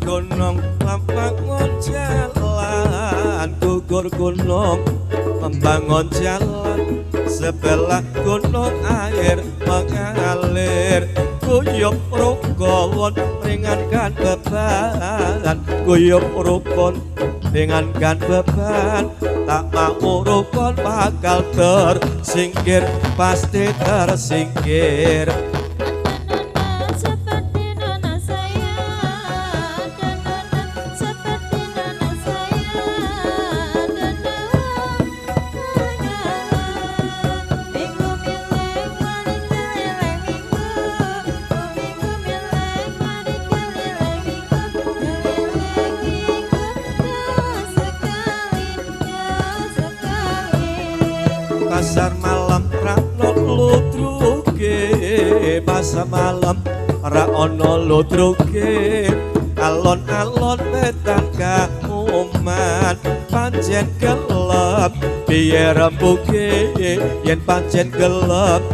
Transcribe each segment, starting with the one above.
gunung membangun jalan, gugur gunung membangun jalan, sebelah gunung air mengalir, guyub rukun ringankan beban, guyub rukun ringankan beban, tak mau rukun bakal tersingkir, pasti tersingkir. Pasar malam ra ono ludruke, pasar malam ra ono ludruke, alon-alon wetan kamuman pancen gelap piye rembuke, yen pancen gelap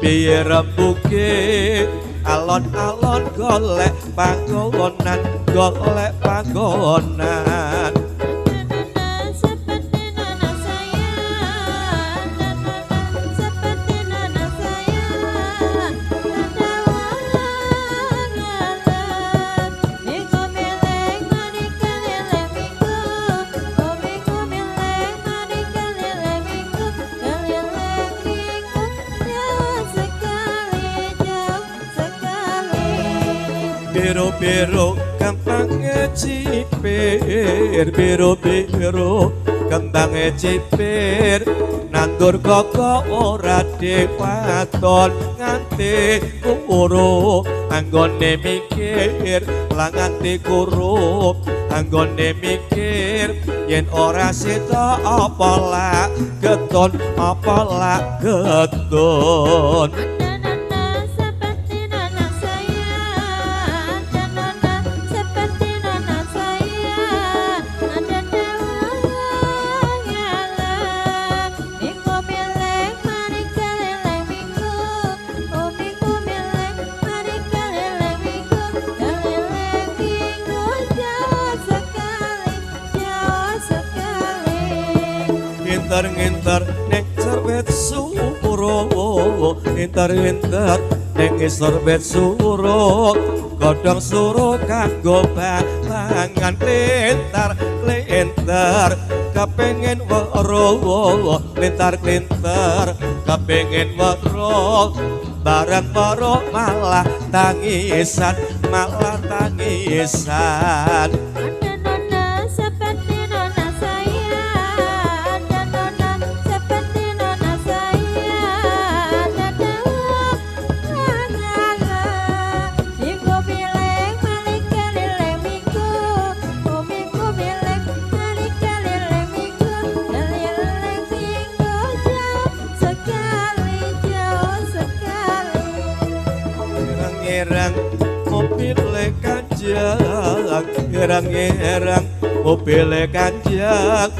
piye rembuke, alon-alon golek panggonan, golek panggonan. Biru-biru kembangnya cipir, biru-biru kembangnya cipir, nandur koko ora dewaton nganti kuru, anggone mikir lah nganti kuru, anggone mikir yen ora sida apa lak getun, apa lak getun. Nginter-nginter ning serbet suro, nginter-nginter ning serbet suro, godhong suro kanggo pangan, lintar-lintar kepengin weruh, lintar-lintar kepengin weruh, bareng weruh malah tangisan, malah tangisan. Ngerang mobil kanjang, ngerang mobil kanjang,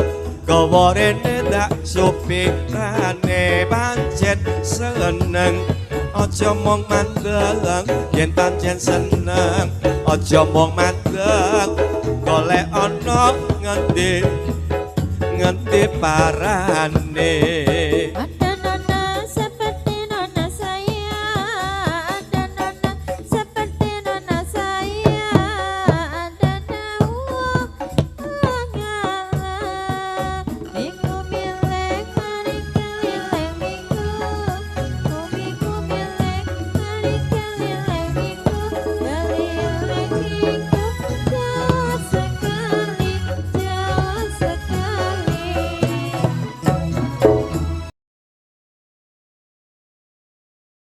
gawa rene ndak supirane pancen seneng, aja mong mandang yen pancen seneng, aja mong mandang golek ana ngendi parane.